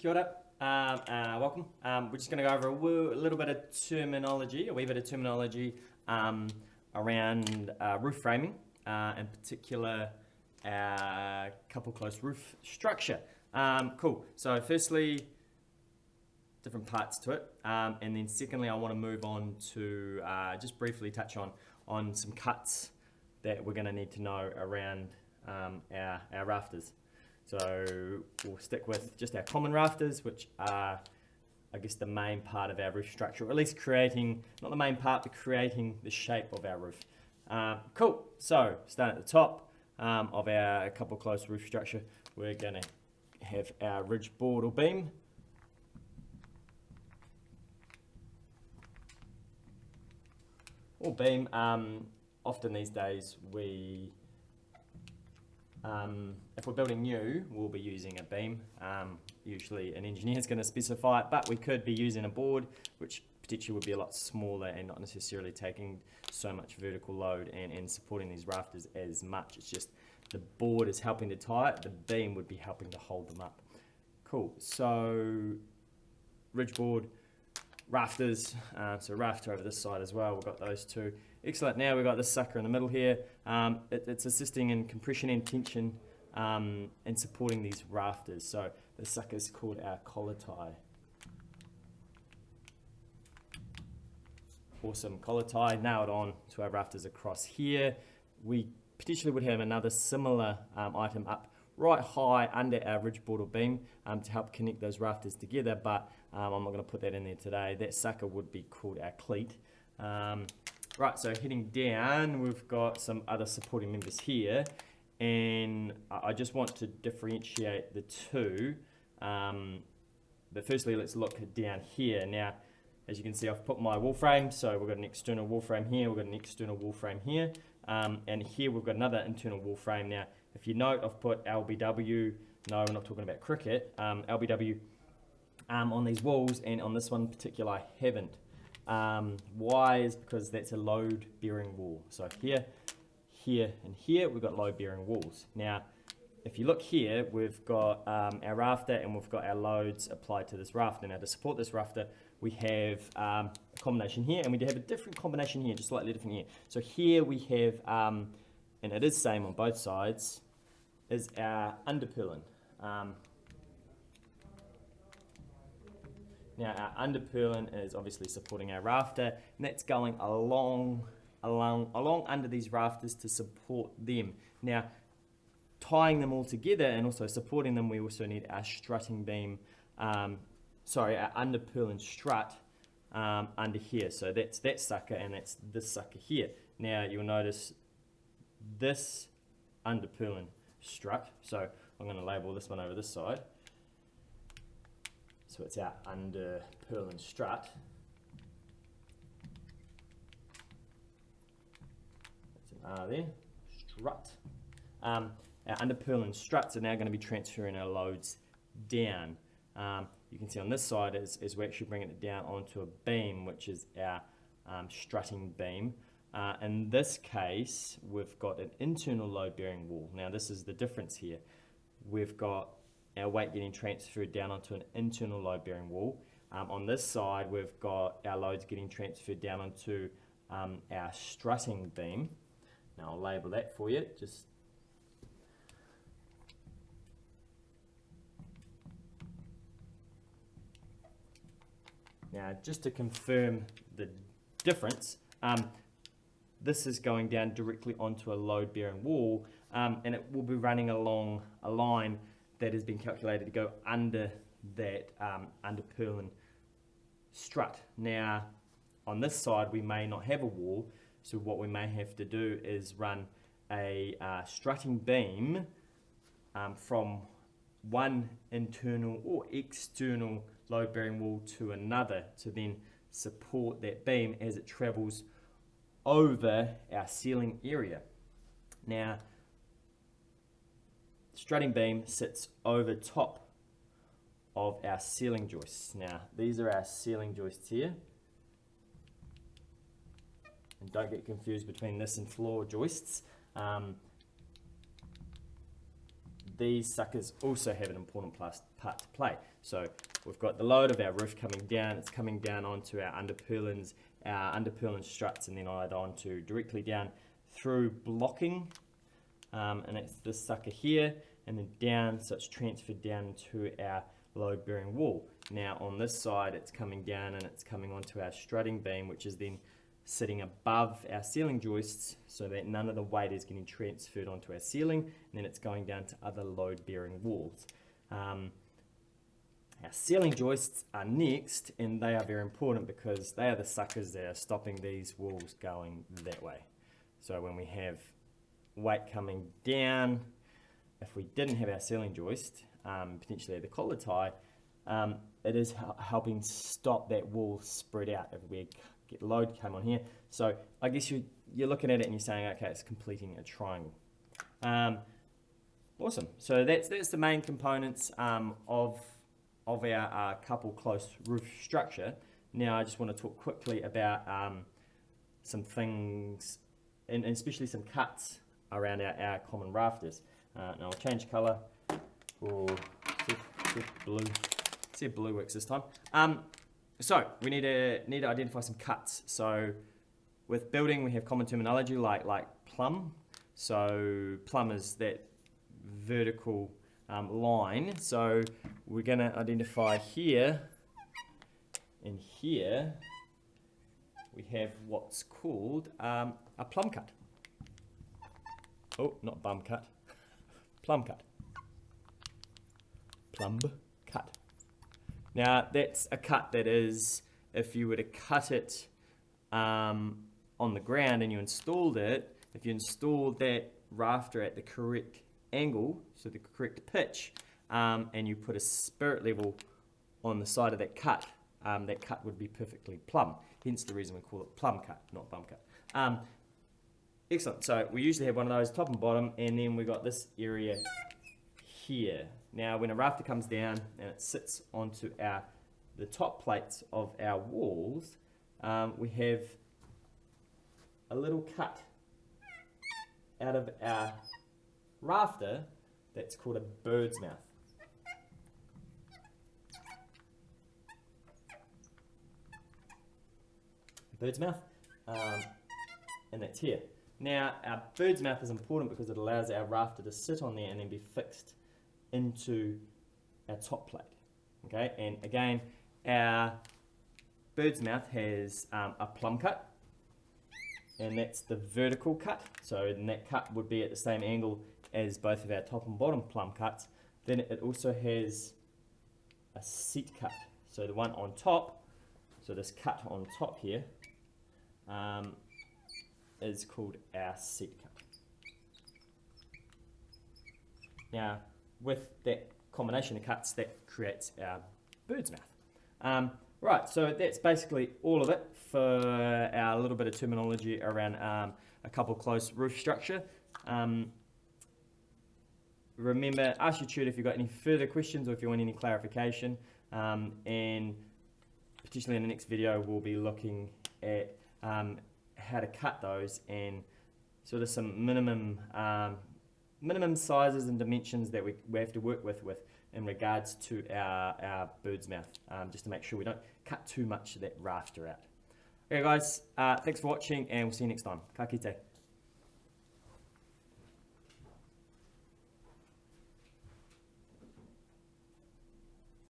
Kia ora. Welcome. We're just going to go over a little bit of terminology, a wee bit of terminology around roof framing, in particular couple close roof structure. Cool. So firstly, different parts to it, and then secondly, I want to move on to just briefly touch on some cuts that we're going to need to know around our rafters. So we'll stick with just our common rafters, which are, I guess, the main part of our roof structure, or at least creating, not the main part, but creating the shape of our roof. Cool. So starting at the top of our couple close roof structure, we're going to have our ridge board or beam. Or beam. Often these days if we're building new, we'll be using a beam. Usually an engineer is going to specify it, but we could be using a board, which potentially would be a lot smaller and not necessarily taking so much vertical load and supporting these rafters as much. It's just the board is helping to tie it, the beam would be helping to hold them up. Cool, so ridge board, rafters, so rafter over this side as well, we've got those two. Excellent, now we've got this sucker in the middle here. It's assisting in compression and tension and supporting these rafters. So the sucker is called our collar tie. Awesome, collar tie, nailed on to our rafters across here. We potentially would have another similar item up right high under our ridge board or beam to help connect those rafters together, but I'm not going to put that in there today. That sucker would be called our cleat. Right, so heading down, we've got some other supporting members here, and I just want to differentiate the two. But firstly, let's look down here. Now, as you can see, I've put my wall frame, so we've got an external wall frame here, we've got an external wall frame here, and here we've got another internal wall frame. Now, if you note, I've put LBW, no, we're not talking about cricket, LBW on these walls, and on this one in particular, I haven't. Why is because that's a load bearing wall. So here, here, and here we've got load bearing walls. Now, if you look here, we've got our rafter and we've got our loads applied to this rafter. Now, to support this rafter, we have a combination here, and we do have a different combination here, just slightly different here. So here we have, and it is same on both sides, is our underpurlin. Now our underpurlin is obviously supporting our rafter, and that's going along under these rafters to support them. Now, tying them all together and also supporting them, we also need our strutting beam, our underpurlin strut under here. So that's that sucker and that's this sucker here. Now you'll notice this underpurlin strut, so I'm going to label this one over this side. So it's our underpurlin strut. That's an R there, strut. Our underpurlin struts are now going to be transferring our loads down. You can see on this side is we're actually bringing it down onto a beam, which is our strutting beam. In this case, we've got an internal load-bearing wall. Now this is the difference here. We've got our weight getting transferred down onto an internal load-bearing wall. On this side, we've got our loads getting transferred down onto our strutting beam. Now I'll label that for you. Now, just to confirm the difference, this is going down directly onto a load-bearing wall, and it will be running along a line that has been calculated to go under that underpurlin strut. Now, on this side, we may not have a wall, so what we may have to do is run a strutting beam from one internal or external load-bearing wall to another to then support that beam as it travels over our ceiling area. Now, strutting beam sits over top of our ceiling joists. Now, these are our ceiling joists here. And don't get confused between this and floor joists. these suckers also have an important part to play. So we've got the load of our roof coming down, it's coming down onto our underpurlins struts, and then add on to directly down through blocking, and that's this sucker here, and then down, so it's transferred down to our load bearing wall. Now on this side it's coming down and it's coming onto our strutting beam, which is then sitting above our ceiling joists so that none of the weight is getting transferred onto our ceiling, and then it's going down to other load bearing walls. Our ceiling joists are next, and they are very important because they are the suckers that are stopping these walls going that way. So when we have weight coming down, if we didn't have our ceiling joist, potentially the collar tie, it is helping stop that wall spread out if we get load come on here. So I guess you're looking at it and you're saying, okay, it's completing a triangle. Awesome. So that's the main components of our couple close roof structure. Now I just want to talk quickly about some things, and especially some cuts around our common rafters. Now I'll change colour for blue. See if blue works this time. So we need to identify some cuts. So with building, we have common terminology like plumb. So plumb is that vertical line. So we're going to identify here and here. We have what's called a plumb cut. Oh, not bum cut. Plumb cut. Plumb cut. Now that's a cut that is, if you were to cut it on the ground and you installed it, if you installed that rafter at the correct angle, so the correct pitch, and you put a spirit level on the side of that cut would be perfectly plumb. Hence the reason we call it plumb cut, not bum cut. Excellent. So we usually have one of those top and bottom, and then we got this area here. Now when a rafter comes down and it sits onto the top plates of our walls, we have a little cut out of our rafter that's called a bird's mouth. Bird's mouth, and that's here. Now our bird's mouth is important because it allows our rafter to sit on there and then be fixed into our top plate. Okay, and again, our bird's mouth has a plumb cut, and that's the vertical cut. So then that cut would be at the same angle as both of our top and bottom plumb cuts. Then it also has a seat cut. So the one on top, so this cut on top here, is called our seat cut. Now, with that combination of cuts, that creates our bird's mouth. Right, so that's basically all of it for our little bit of terminology around a couple close roof structure. Remember, ask your tutor if you've got any further questions or if you want any clarification. And potentially in the next video, we'll be looking at how to cut those and sort of some minimum sizes and dimensions that we have to work with in regards to our bird's mouth, just to make sure we don't cut too much of that rafter out. Okay guys, thanks for watching and we'll see you next time. Ka kite.